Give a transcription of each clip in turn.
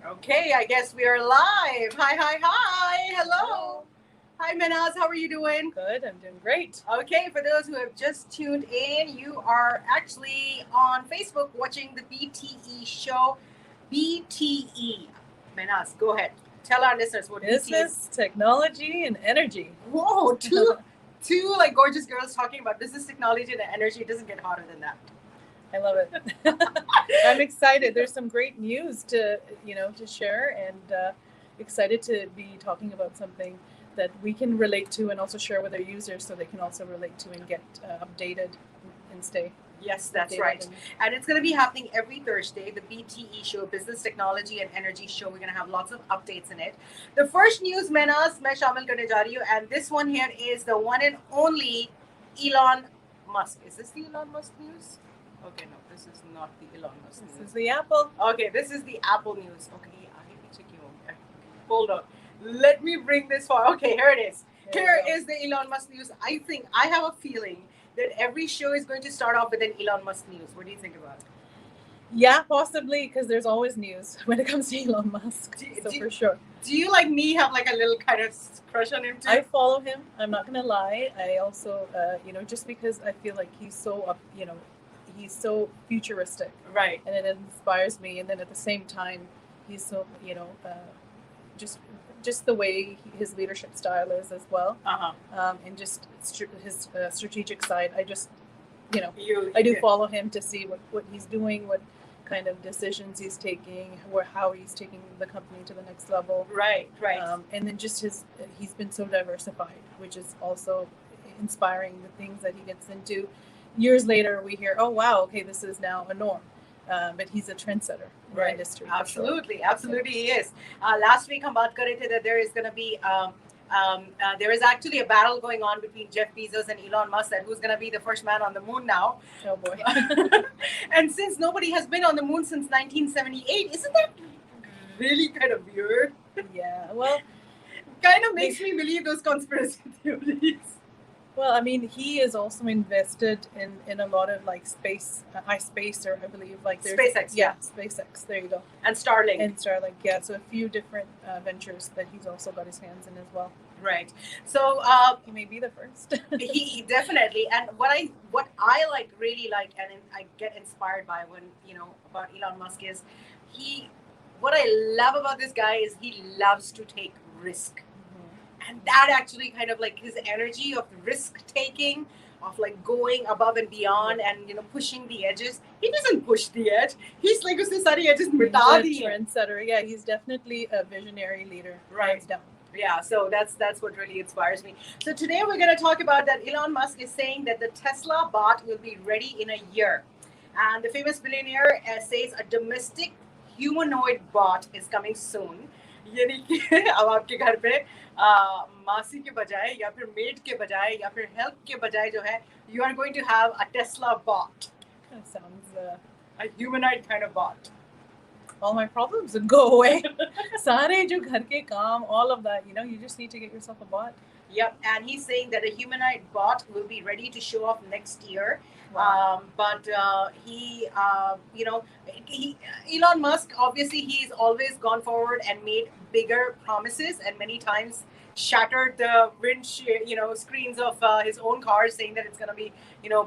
Okay, I guess we are live. Hi. Hello. Hi, Mehnaz. How are you doing? Good, I'm doing great. Okay, for those who have just tuned in, you are actually on Facebook watching the BTE show. BTE. Mehnaz, go ahead. Tell our listeners what BTE is. Business, technology, and energy. Whoa, two like gorgeous girls talking about business, technology, and energy. It doesn't get hotter than that. I love it. I'm excited. There's some great news to share, and excited to be talking about something that we can relate to and also share with our users, so they can also relate to and get updated and stay. Yes, that's updated right. and- And it's going to be happening every Thursday, the BTE show, Business Technology and Energy show. We're going to have lots of updates in it. The first news, Menas, मैं शामिल करने जा रही हूँ, and this one here is the one and only Elon Musk. Is this the Elon Musk news? Okay, no, this is not the Elon Musk This news. is the Apple. Okay, this is the Apple news. Okay, I need to check you. Okay, hold on. Let me bring this for. Okay, here it is. Here is the Elon Musk news. I think I have a feeling that every show is going to start off with an Elon Musk news. What do you think about it? Yeah, possibly, because there's always news when it comes to Elon Musk. For sure. Do you like me have like a little kind of crush on him too? I follow him. I'm not gonna lie. I also, just because I feel like he's so he's so futuristic, right, and it inspires me. And then at the same time, he's so just the way his leadership style is as well, and just his strategic side. I just I do follow him to see what he's doing, what kind of decisions he's taking, how he's taking the company to the next level. Right. And then just he's been so diversified, which is also inspiring. The things that he gets into. Years later, we hear, oh wow, okay, this is now a norm. But he's a trendsetter in the industry. Absolutely, absolutely, he is. Last week, हम बात कर रहे थे that there is going to be. There is actually a battle going on between Jeff Bezos and Elon Musk, and who's going to be the first man on the moon now. Oh boy! And since nobody has been on the moon since 1978, isn't that really kind of weird? Yeah, well, kind of makes me believe those conspiracy theories. Well, I mean, he is also invested in a lot of like space, iSpace, or I believe like SpaceX. Yeah, SpaceX. There you go. And Starlink. Yeah. So a few different ventures that he's also got his hands in as well. Right. So he may be the first. he definitely. And what I really like, and I get inspired by when about Elon Musk is what I love about this guy is he loves to take risk. And that actually kind of like his energy of risk taking, of like going above and beyond and pushing the edges. He doesn't push the edge. He's like usne sari edges mita diye. Trendsetter. Yeah, he's definitely a visionary leader. Right. Down. Yeah, so that's what really inspires me. So today we're going to talk about that Elon Musk is saying that the Tesla bot will be ready in a year. And the famous billionaire says a domestic humanoid bot is coming soon. यानी कि अब आपके घर पे मासी के बजाय या फिर मेड के बजाय या फिर हेल्प के बजाय जो है you are going to have a Tesla bot. That sounds a humanoid kind of bot. All my problems would go away. सारे जो घर के काम, all of that, you just need to get yourself a bot. Yep, and he's saying that a humanoid bot will be ready to show off next year. Wow. But Elon Musk, obviously, he's always gone forward and made bigger promises, and many times shattered the windshield, screens of his own cars, saying that it's going to be,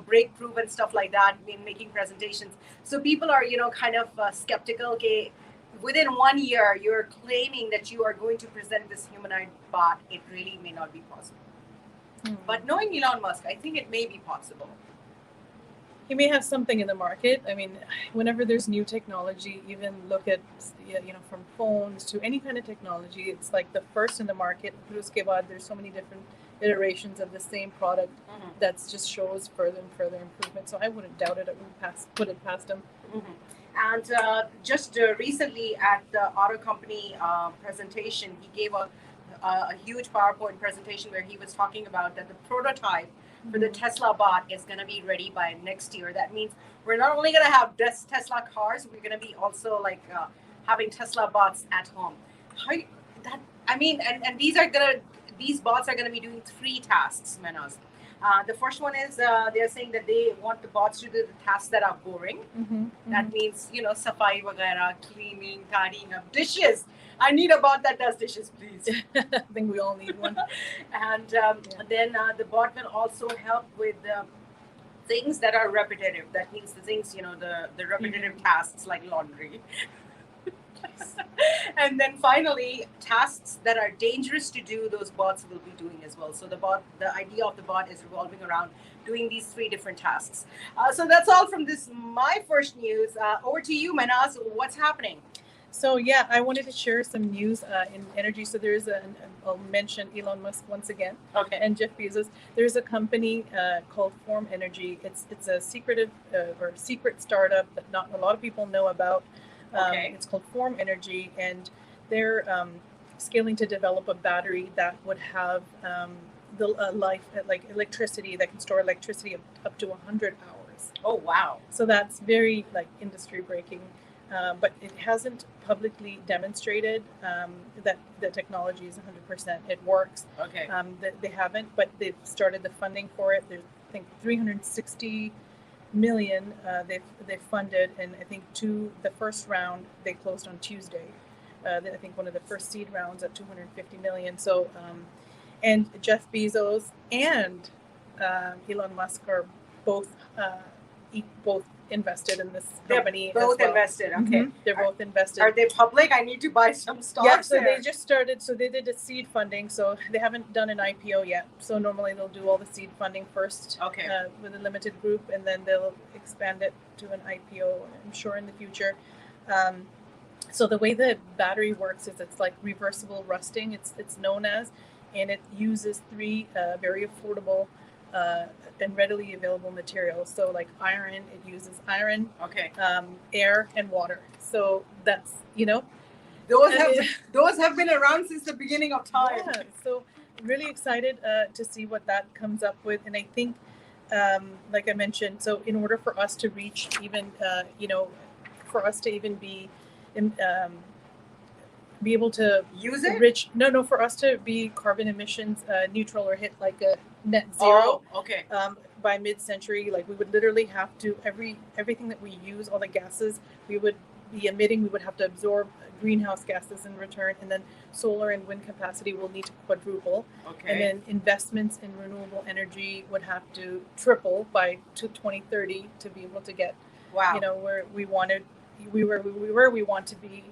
break-proof and stuff like that in making presentations. So people are, kind of skeptical. Okay, within 1 year, you're claiming that you are going to present this humanoid bot. It really may not be possible. But knowing Elon Musk, I think it may be possible. He may have something in the market. I mean, whenever there's new technology, even look at, from phones to any kind of technology, it's like the first in the market. Uske baad, there's so many different iterations of the same product that just shows further and further improvement. So I wouldn't doubt it. I wouldn't put it past him. And just recently at the auto company presentation, he gave a huge PowerPoint presentation where he was talking about that the prototype for the Tesla bot is going to be ready by next year. That means we're not only going to have Tesla cars, we're going to be also like having Tesla bots at home. And these bots are going to be doing 3 tasks, Mehnaz. The first one is they're saying that they want the bots to do the tasks that are boring. That means, safai vagara, cleaning, tidying up dishes. I need a bot that does dishes, please. I think we all need one. And then the bot will also help with things that are repetitive. That means the things, the repetitive tasks like laundry. And then finally, tasks that are dangerous to do, those bots will be doing as well. So the idea of the bot is revolving around doing these 3 different tasks. So that's all from this, my first news. Over to you, Mehnaz. What's happening? So yeah, I wanted to share some news in energy. So there's I'll mention Elon Musk once again, Okay. and Jeff Bezos. There's a company called Form Energy. It's a secretive or secret startup that not a lot of people know about. Okay. It's called Form Energy, and they're scaling to develop a battery that would have the life like electricity that can store electricity up to 100 hours. Oh wow! So that's very like industry breaking. But it hasn't publicly demonstrated that the technology is 100%. It works. Okay. They haven't, but they've started the funding for it. There's, I think, 360 million they've funded, and I think the first round they closed on Tuesday. I think one of the first seed rounds at 250 million. So, and Jeff Bezos and Elon Musk are both invested in this company. They're both as well. Invested. Okay. They're both invested. Are they public? I need to buy some stocks. Yeah, so there. they just started. So they did a seed funding. So they haven't done an IPO yet. So normally they'll do all the seed funding first, Okay. With a limited group, and then they'll expand it to an IPO. I'm sure in the future. So the way the battery works is it's like reversible rusting. It's known as, and it uses 3 very affordable and readily available materials. So like iron, it uses iron, Okay. air, and water. So that's Those have been around since the beginning of time. yeah. So really excited to see what that comes up with, and I think, like I mentioned, so in order for us to reach even, for us to even be able to Use it. for us to be carbon emissions neutral or hit like a net zero. Oh, okay. By mid-century, like we would literally have to everything that we use, all the gases we would be emitting, we would have to absorb greenhouse gases in return, and then solar and wind capacity will need to quadruple, Okay. and then investments in renewable energy would have to triple by 2030 to be able to get Wow. where we want to be.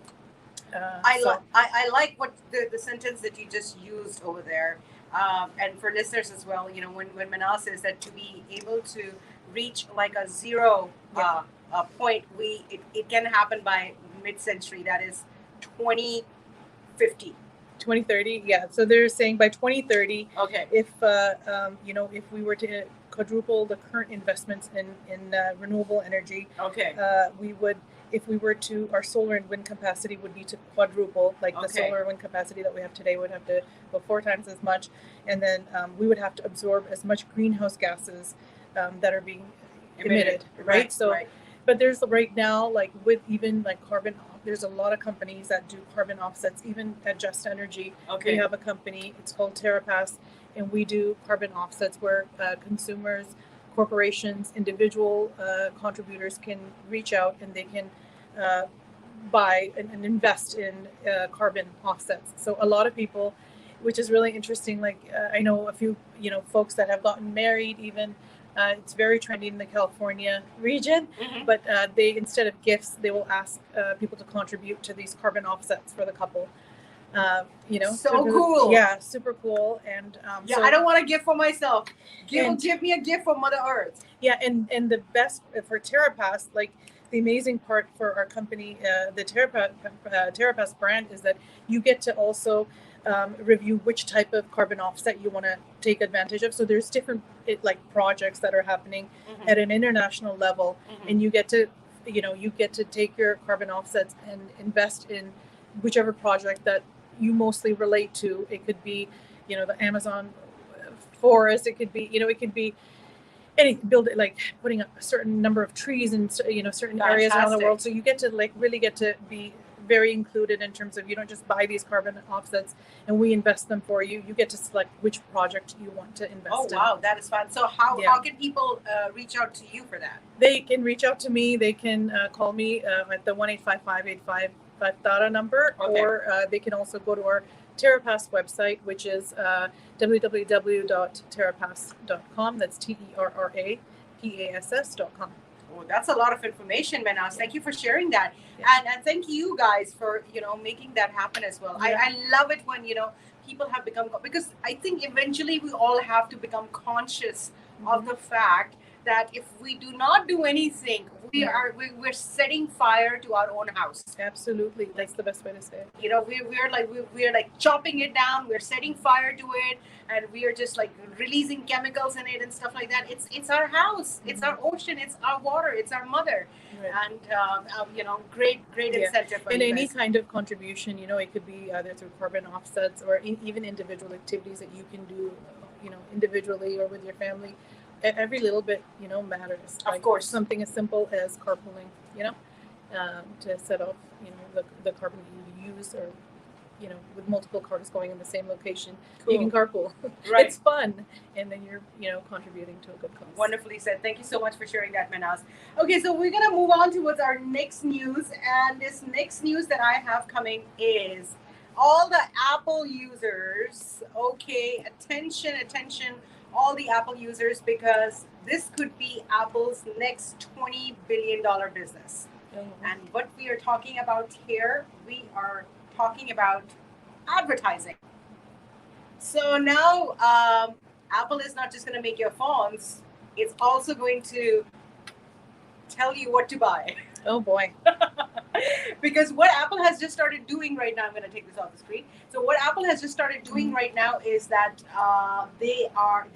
I like what the sentence that you just used over there, and for listeners as well. When Mehnaz says that to be able to reach like a zero point, it can happen by mid-century. That is 2050. 2030, yeah. So they're saying by 2030, Okay. if if we were to quadruple the current investments in renewable energy, Okay. we would, if we were to, our solar and wind capacity would need to quadruple, like the Okay. solar and wind capacity that we have today would have to go 4 times as much, and then we would have to absorb as much greenhouse gases that are being emitted, right? So, right. but there's right now, like with even like carbon, there's a lot of companies that do carbon offsets, even at Just Energy. Okay. We have a company, it's called TerraPass, and we do carbon offsets where consumers, corporations, individual contributors can reach out and they can buy and invest in carbon offsets. So a lot of people, which is really interesting, like I know a few, folks that have gotten married even. It's very trendy in the California region, Mhm. but they, instead of gifts, they will ask people to contribute to these carbon offsets for the couple. So cool. Yeah, super cool. And Yeah, so, I don't want a gift for myself. And- Give me a gift for Mother Earth. yeah, and the best for TerraPass, like the amazing part for our company, the TerraPass brand, is that you get to also review which type of carbon offset you want to take advantage of. So there's different projects that are happening Mhm. at an international level, Mhm. and you get to take your carbon offsets and invest in whichever project that you mostly relate to. It could be, the Amazon forest. It could be, any build it, like putting up a certain number of trees in certain areas around the world. So you get to really get to be very included in terms of you don't just buy these carbon offsets and we invest them for you. You get to select which project you want to invest in. Oh wow, that is fun. So how can people reach out to you for that? They can reach out to me. They can call me at the 1-855-855-TARA number, or they can also go to our TerraPass website, which is www.terrapass.com. That's TerraPass.com. Oh, that's a lot of information, Mehnaz. Thank you for sharing that. And thank you guys for, making that happen as well. I love it when, people have become, because I think eventually we all have to become conscious of the fact that if we do not do anything, we're setting fire to our own house. Absolutely, that's the best way to say it. We're like chopping it down, we're setting fire to it, and we are just like releasing chemicals in it and stuff like that. It's our house, it's our ocean, it's our water, it's our mother. And great incentive. And any kind of contribution, it could be either through carbon offsets or even individual activities that you can do, individually or with your family. Every little bit, matters. Of course. Something as simple as carpooling, to set off, the carbon you use, or, with multiple cars going in the same location, you can carpool. Right. It's fun. And then you're, contributing to a good cause. Wonderfully said. Thank you so much for sharing that, Mehnaz. Okay, so we're going to move on towards our next news. And this next news that I have coming is all the Apple users. Okay, attention, all the Apple users, because this could be Apple's next $20 billion business. And what we are talking about here, we are talking about advertising. So now Apple is not just going to make your phones, it's also going to tell you what to buy. Oh boy. Because what Apple has just started doing right now, I'm going to take this off the screen. So what Apple has just started doing right now is that they are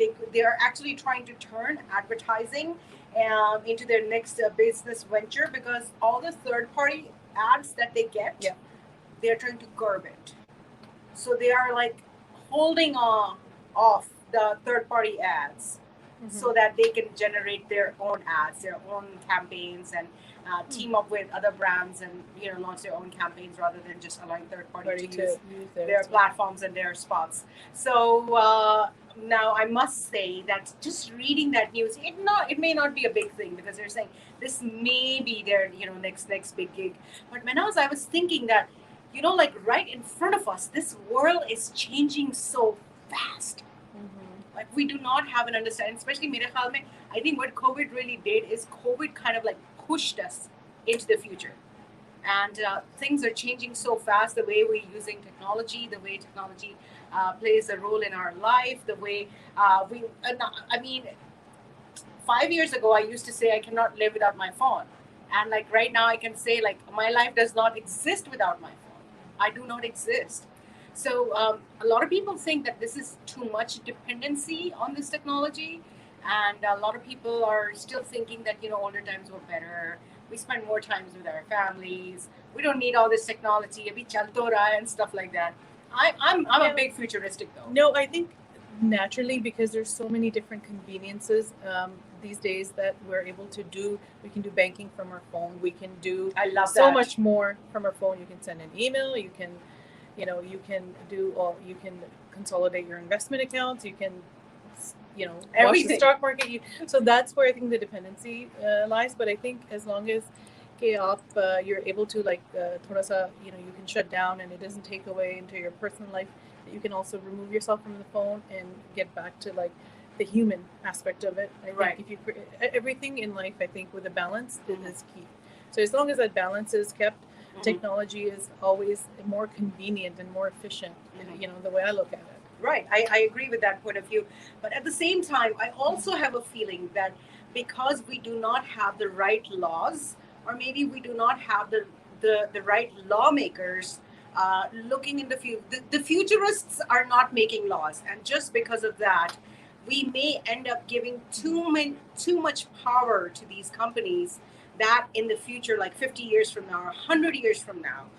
actually trying to turn advertising into their next business venture, because all the third-party ads that they get, they're trying to curb it. So they are like holding off the third-party ads so that they can generate their own ads, their own campaigns, and team up with other brands and launch their own campaigns rather than just allowing third party to use their platforms and their spots. So now I must say that just reading that news, it may not be a big thing, because they're saying this may be their next big gig. But Mehnaz, I was thinking that like right in front of us, this world is changing so fast. Like we do not have an understanding, especially mere khayal mein, I think what COVID really did is COVID kind of like pushed us into the future. And things are changing so fast, the way we're using technology, the way technology plays a role in our life, the way 5 years ago, I used to say I cannot live without my phone. And like right now, I can say like my life does not exist without my phone. I do not exist. So a lot of people think that this is too much dependency on this technology. And a lot of people are still thinking that, older times were better. We spend more times with our families. We don't need all this technology. Abhi chalto raha and stuff like that. I'm a big futuristic though. No, I think naturally, because there's so many different conveniences these days that we're able to do. We can do banking from our phone. We can do so much more from our phone. You can send an email. You can, you can consolidate your investment accounts. You can, watch the stock market. So that's where I think the dependency lies. But I think as long as you're able to thoda sa, you can shut down and it doesn't take away into your personal life, you can also remove yourself from the phone and get back to the human aspect of it. I think if you everything in life, I think with a balance is key. So as long as that balance is kept, technology is always more convenient and more efficient. The way I look at it. Right, I agree with that point of view. But at the same time, I also have a feeling that because we do not have the right laws, or maybe we do not have the right lawmakers looking in the future. The futurists are not making laws, and just because of that, we may end up giving too much power to these companies that in the future, like 50 years from now or 100 years from now,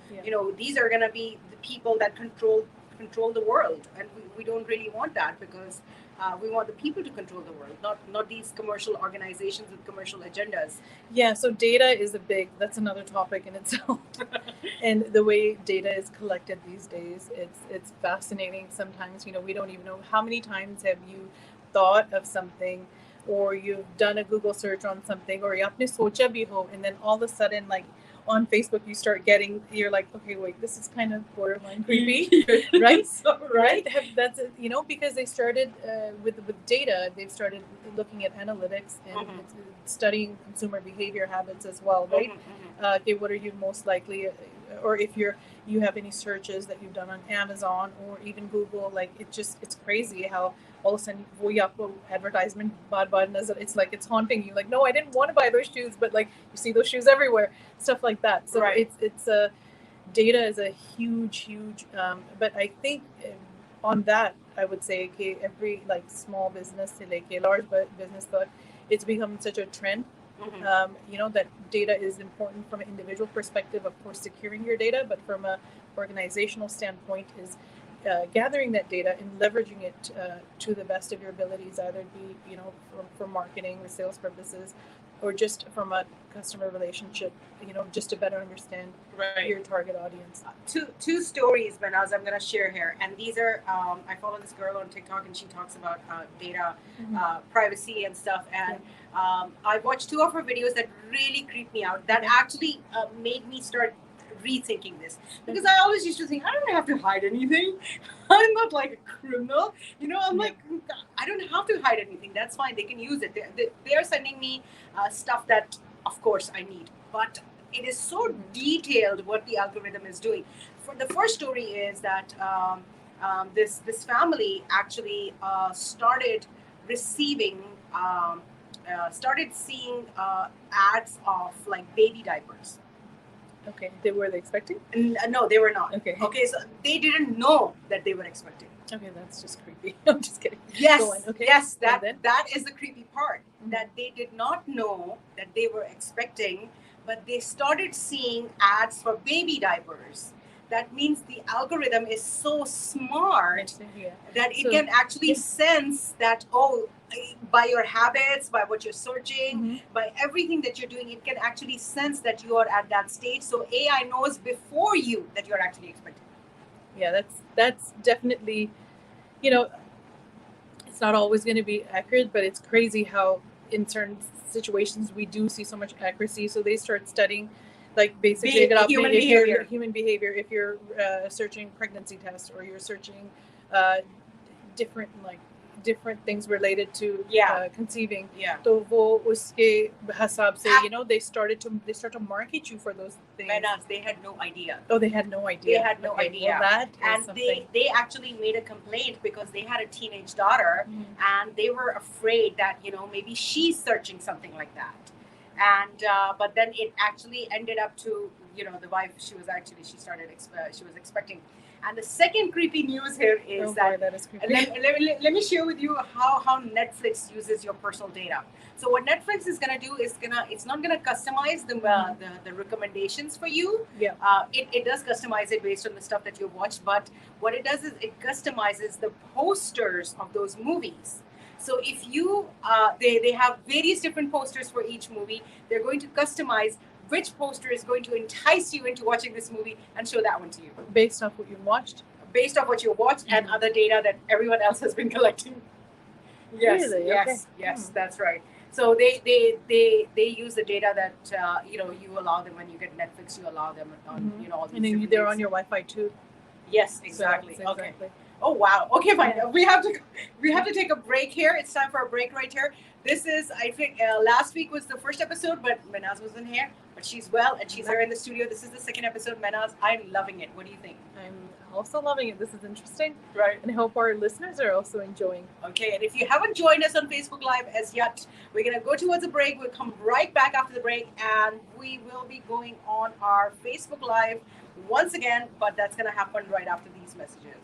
these are going to be the people that control the world, and we don't really want that, because We want the people to control the world, not these commercial organizations with commercial agendas. Yeah, so data is that's another topic in itself. And the way data is collected these days, it's fascinating. Sometimes, we don't even know how many times have you thought of something, or you've done a Google search on something, or you apne socha bhi ho, and then all of a sudden, like on Facebook, you're like, okay, wait, this is kind of borderline creepy, right? So, right. That's because they started with data. They've started looking at analytics and studying consumer behavior habits as well, right? Okay, what are you most likely, or if you have any searches that you've done on Amazon or even Google, like it's crazy how all of a sudden wo aapko advertisement baar nazar, it's like it's haunting you, like, no, I didn't want to buy those shoes, but like you see those shoes everywhere, stuff like that. So Right. it's a data is a huge but I think on that I would say okay, every like small business se leke large business, but it's become such a trend. That data is important from an individual perspective, of course, securing your data, but from a organizational standpoint is gathering that data and leveraging it to the best of your abilities, either be for marketing or sales purposes, or just from a customer relationship, just to better understand your target audience. Two stories, Mehnaz, I'm going to share here, and these are I follow this girl on TikTok, and she talks about data privacy and stuff, and I watched two of her videos that really creeped me out, that actually made me start rethinking this, because I always used to think I don't have to hide anything. I'm not like a criminal, I'm like, I don't have to hide anything, that's fine, they can use it. They are sending me stuff that of course I need, but it is so detailed what the algorithm is doing. For the first story is that this family actually started receiving started seeing ads of like baby diapers. Okay, were they expecting? No, they were not. Okay. Okay, so they didn't know that they were expecting. Okay, that's just creepy. I'm just kidding. Yes, Go on. Okay. yes, that is the creepy part. That they did not know that they were expecting, but they started seeing ads for baby diapers. That means the algorithm is so smart that it can actually sense that, by your habits, by what you're searching, by everything that you're doing, it can actually sense that you are at that stage. So AI knows before you that you're actually expecting. Yeah, that's definitely, it's not always going to be accurate, but it's crazy how in certain situations we do see so much accuracy. So they start studying like basically human behavior. If you're searching pregnancy tests, or you're searching different things related to conceiving, तो वो उसके हिसाब से they start to market you for those things. Mehnaz, they had no idea. Oh, they had no idea. They had no idea. Well, and they actually made a complaint because they had a teenage daughter, and they were afraid that maybe she's searching something like that. And but then it actually ended up to the wife, she was expecting. And the second creepy news here is that is creepy. Let me share with you how Netflix uses your personal data. So what Netflix is gonna do is it's not gonna customize the recommendations for you. It does customize it based on the stuff that you've watched, but what it does is it customizes the posters of those movies. So if you, they have various different posters for each movie. They're going to customize which poster is going to entice you into watching this movie and show that one to you. Based off what you watched? Based off what you watched and other data that everyone else has been collecting. Yes, really? yes, that's right. So they use the data that you allow them when you get Netflix. You allow them on all these. And then they're on your Wi-Fi too. Yes, exactly. So, okay. Oh wow. Okay, fine. We have to take a break here. It's time for a break right here. This is, I think, last week was the first episode, but Mehnaz wasn't here. But she's well, and she's here in the studio. This is the second episode, Mehnaz. I'm loving it. What do you think? I'm also loving it. This is interesting. Right. And I hope our listeners are also enjoying. Okay, and if you haven't joined us on Facebook Live as yet, we're going to go towards a break. We'll come right back after the break, and we will be going on our Facebook Live once again, but that's going to happen right after these messages.